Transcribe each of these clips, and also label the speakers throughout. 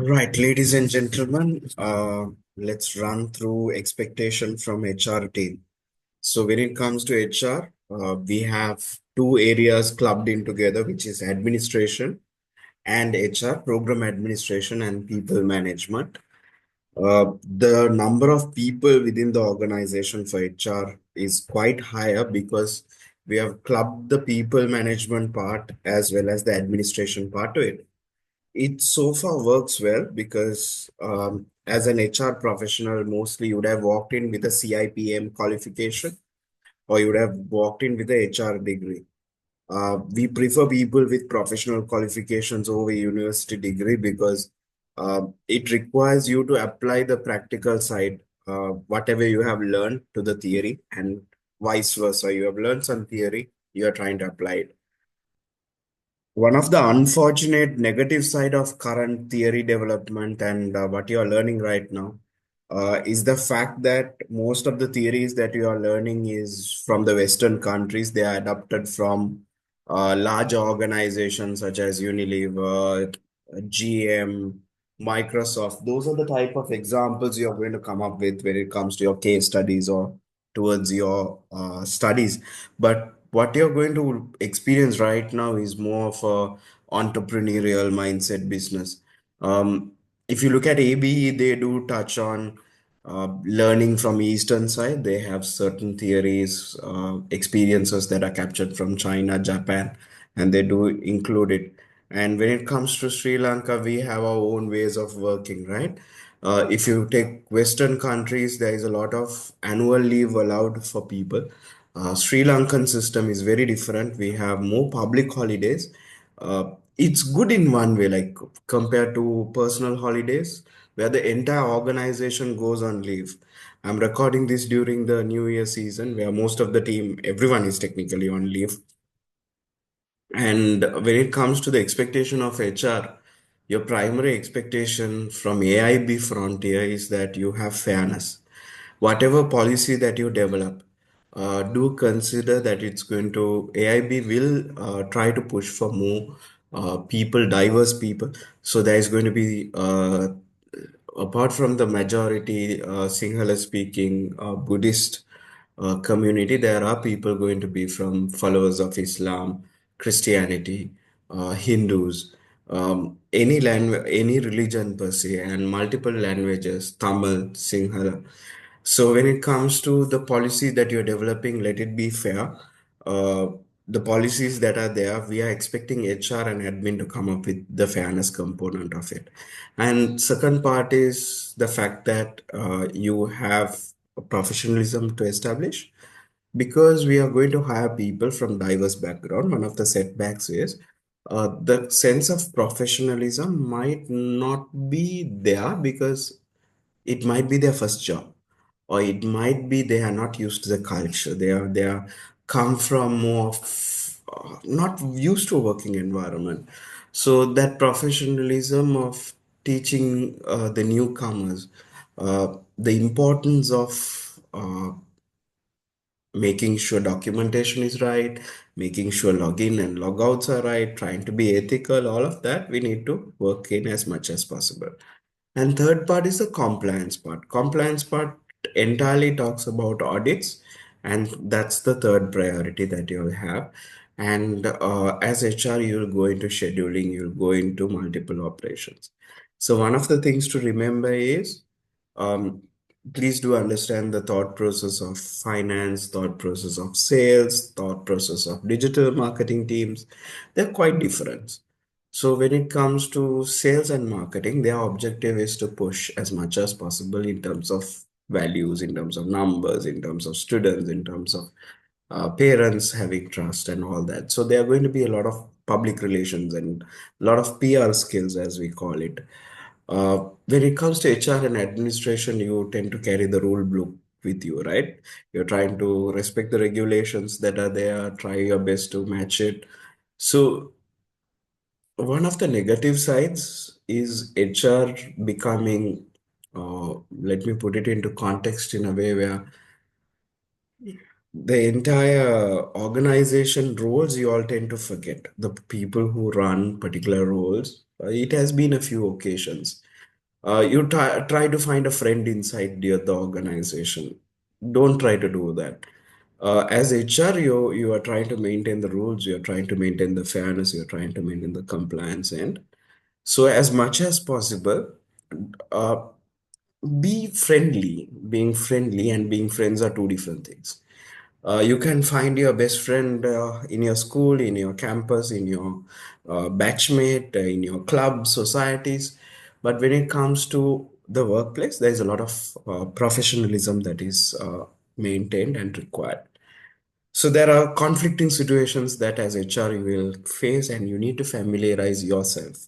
Speaker 1: Right, ladies and gentlemen, let's run through expectation from HR team. So when it comes to HR, we have two areas clubbed in together, which is administration and HR, program administration and people management. The number of people within the organization for HR is quite higher because we have clubbed the people management part as well as the administration part to it. It so far works well because as an HR professional, mostly you would have walked in with a CIPM qualification or you would have walked in with a HR degree. We prefer people with professional qualifications over university degree because it requires you to apply the practical side, whatever you have learned to the theory, and vice versa. You have learned some theory, you are trying to apply it. One of the unfortunate negative side of current theory development and what you are learning right now is the fact that most of the theories that you are learning is from the Western countries. They are adapted from large organizations such as Unilever, GM, Microsoft. Those are the type of examples you are going to come up with when it comes to your case studies or towards your studies. But what you're going to experience right now is more of a entrepreneurial mindset business. If you look at ABE, they do touch on learning from Eastern side. They have certain theories, experiences that are captured from China, Japan, and they do include it. And when it comes to Sri Lanka, we have our own ways of working, right? If you take Western countries, there is a lot of annual leave allowed for people. Sri Lankan system is very different. We have more public holidays. It's good in one way, like compared to personal holidays, where the entire organization goes on leave. I'm recording this during the New Year season, where most of the team, everyone is technically on leave. And when it comes to the expectation of HR, your primary expectation from AIB Frontier is that you have fairness. Whatever policy that you develop, do consider that it's going to, AIB will try to push for more people, diverse people. So there is going to be, apart from the majority Sinhala speaking Buddhist community, there are people going to be from followers of Islam, Christianity, Hindus, any religion per se, and multiple languages, Tamil, Sinhala. So when it comes to the policy that you're developing, let it be fair. Uh, the policies that are there, we are expecting HR and admin to come up with the fairness component of it. And second part is the fact that you have a professionalism to establish because we are going to hire people from diverse background. One of the setbacks is the sense of professionalism might not be there because it might be their first job, or it might be they are not used to the culture. They are come from more of, not used to a working environment. So that professionalism of teaching the newcomers the importance of making sure documentation is right, making sure login and logouts are right, trying to be ethical, all of that we need to work in as much as possible. And third part is the compliance part. Compliance part entirely talks about audits, and that's the third priority that you'll have. And as HR, you'll go into scheduling, you'll go into multiple operations. So one of the things to remember is, um, please do understand the thought process of finance, thought process of sales, thought process of digital marketing teams. They're quite different. So when it comes to sales and marketing, their objective is to push as much as possible in terms of values, in terms of numbers, in terms of students, in terms of parents having trust and all that. So there are going to be a lot of public relations and a lot of PR skills, as we call it. When it comes to HR and administration, you tend to carry the rule book with you, right? You're trying to respect the regulations that are there, try your best to match it. So one of the negative sides is HR becoming, let me put it into context in a way where the entire organization roles you all tend to forget. The people who run particular roles, it has been a few occasions. You try to find a friend inside the organization. Don't try to do that. As HR, you are trying to maintain the rules, you're trying to maintain the fairness, you're trying to maintain the compliance, and so as much as possible, uh, be friendly. Being friendly and being friends are two different things. You can find your best friend in your school, in your campus, in your batchmate, in your club, societies. But when it comes to the workplace, there is a lot of professionalism that is maintained and required. So there are conflicting situations that as HR you will face, and you need to familiarize yourself.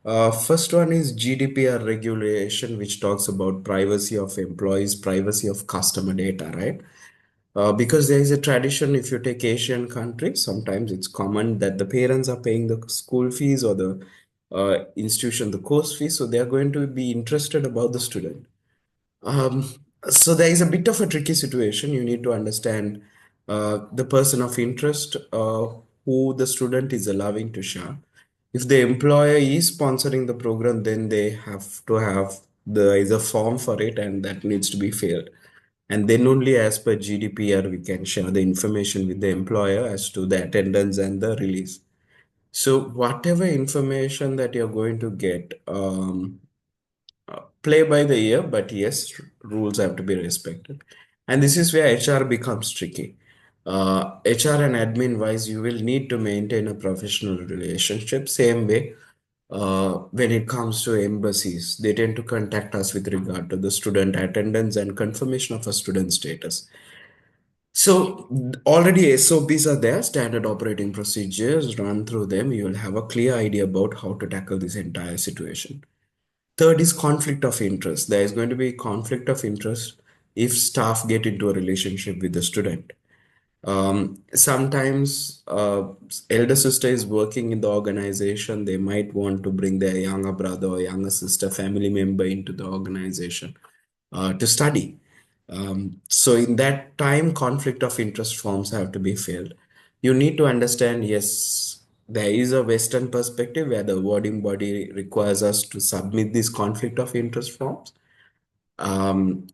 Speaker 1: First one is GDPR regulation, which talks about privacy of employees, privacy of customer data, right? Because there is a tradition, if you take Asian countries, sometimes it's common that the parents are paying the school fees or the institution the course fees, so they are going to be interested about the student. Um, so there is a bit of a tricky situation. You need to understand the person of interest who the student is allowing to share. If the employer is sponsoring the program, then they have to have the is a form for it, and that needs to be filled. And then only as per GDPR, we can share the information with the employer as to the attendance and the release. So whatever information that you're going to get, play by the ear, but yes, rules have to be respected. And this is where HR becomes tricky. HR and admin wise, you will need to maintain a professional relationship. Same way, when it comes to embassies, they tend to contact us with regard to the student attendance and confirmation of a student status. So already SOPs are there, standard operating procedures, run through them. You will have a clear idea about how to tackle this entire situation. Third is conflict of interest. There is going to be conflict of interest if staff get into a relationship with the student. Sometimes elder sister is working in the organization. They might want to bring their younger brother or younger sister, family member into the organization to study. So in that time, conflict of interest forms have to be filled. You need to understand, yes, there is a Western perspective where the awarding body requires us to submit these conflict of interest forms.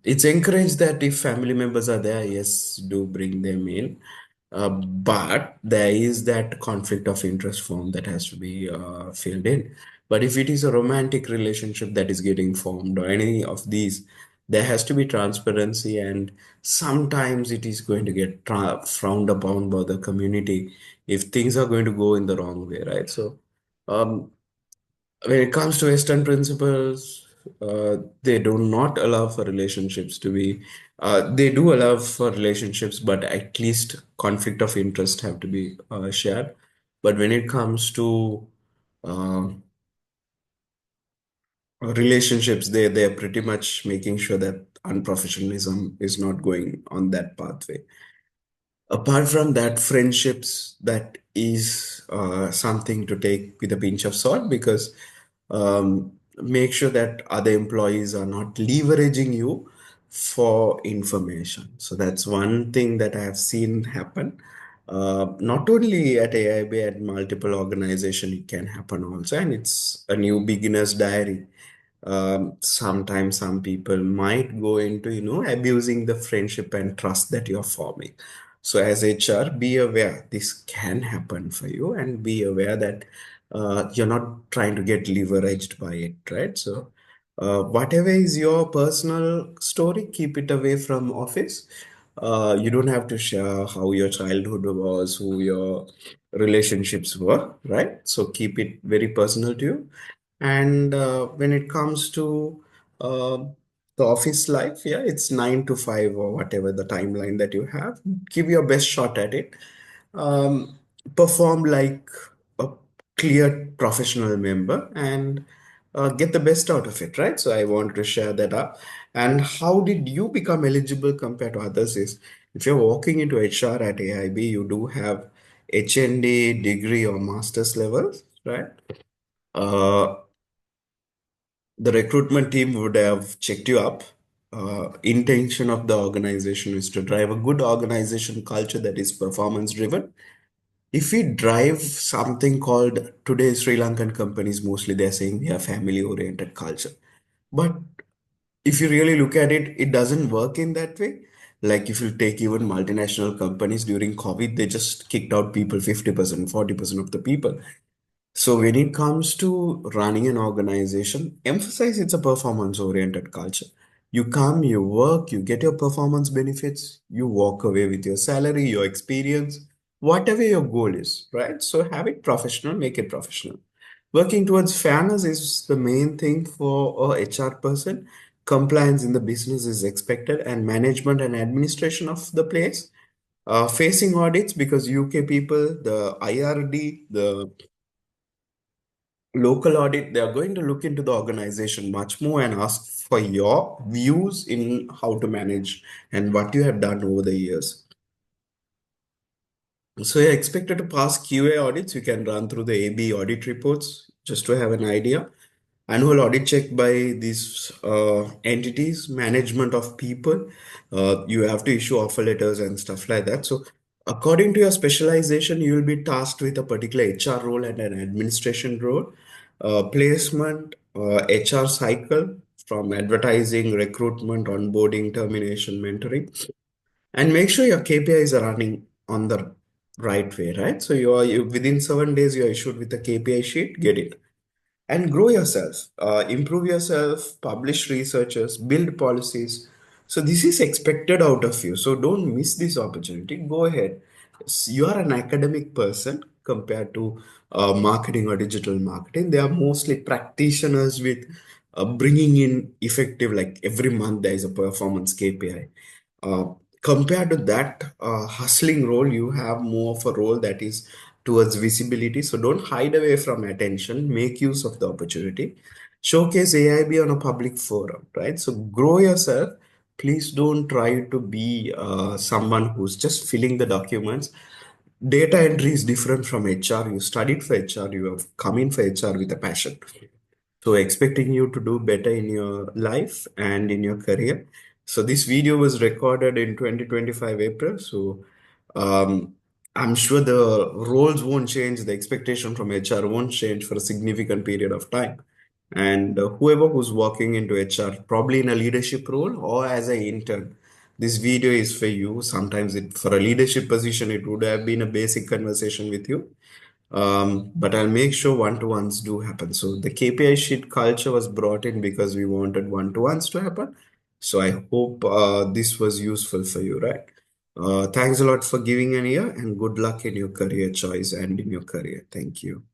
Speaker 1: It's encouraged that if family members are there, yes, do bring them in. But there is that conflict of interest form that has to be filled in. But if it is a romantic relationship that is getting formed or any of these, there has to be transparency, and sometimes it is going to get frowned upon by the community if things are going to go in the wrong way, right? So, um, when it comes to Western principles, they do not allow for relationships to be, they do allow for relationships, but at least conflict of interest have to be shared. But when it comes to uh, relationships, they're pretty much making sure that unprofessionalism is not going on that pathway. Apart from that, friendships, that is something to take with a pinch of salt, because make sure that other employees are not leveraging you for information. So that's one thing that I have seen happen. Not only at AIB, at multiple organization, it can happen also, and it's a new beginner's diary. Sometimes some people might go into, abusing the friendship and trust that you're forming. So as HR, be aware this can happen for you, and be aware that you're not trying to get leveraged by it, right? So whatever is your personal story, keep it away from office. You don't have to share how your childhood was, who your relationships were, right? So keep it very personal to you. And when it comes to uh, the office life, yeah, it's 9 to 5 or whatever the timeline that you have. Give your best shot at it. Um, Perform like a clear professional member, and get the best out of it, right? So I want to share that up. And how did you become eligible compared to others is, if you're walking into HR at AIB, you do have HND degree or master's levels, right? Uh, the recruitment team would have checked you up. Intention of the organization is to drive a good organization culture that is performance driven. If we drive something called, today Sri Lankan companies, mostly they're saying we have family oriented culture. But if you really look at it, it doesn't work in that way. Like if you take even multinational companies during COVID, they just kicked out people, 50%, 40% of the people. So when it comes to running an organization, emphasize it's a performance-oriented culture. You come, you work, you get your performance benefits, you walk away with your salary, your experience, whatever your goal is, right? So have it professional, make it professional. Working towards fairness is the main thing for a HR person. Compliance in the business is expected, and management and administration of the place. Facing audits because UK people, the IRD, the local audit, they are going to look into the organization much more and ask for your views in how to manage and what you have done over the years. So you're expected to pass QA audits. You can run through the AB audit reports just to have an idea. Annual audit check by these entities, management of people. You have to issue offer letters and stuff like that. So according to your specialization, you will be tasked with a particular HR role and an administration role. Placement, HR cycle from advertising, recruitment, onboarding, termination, mentoring, and make sure your KPIs are running on the right way, right? So you within 7 days you're issued with a KPI sheet, get it, and grow yourself, improve yourself, publish researches, build policies. So this is expected out of you. So don't miss this opportunity. Go ahead. You are an academic person compared to marketing or digital marketing. They are mostly practitioners with bringing in effective, like every month there is a performance KPI. Uh, Compared to that hustling role, you have more of a role that is towards visibility. So don't hide away from attention. Make use of the opportunity. Showcase AIB on a public forum, right? So grow yourself. Please don't try to be someone who's just filling the documents. Data entry is different from HR. You studied for HR. You have come in for HR with a passion. So expecting you to do better in your life and in your career. So this video was recorded in 2025 April. So um, I'm sure the roles won't change, the expectation from HR won't change for a significant period of time. And whoever who's working into HR, probably in a leadership role or as an intern, this video is for you. Sometimes for a leadership position, it would have been a basic conversation with you. But I'll make sure one-to-ones do happen. So the KPI sheet culture was brought in because we wanted one-to-ones to happen. So I hope this was useful for you, right? Thanks a lot for giving an ear and good luck in your career choice and in your career. Thank you.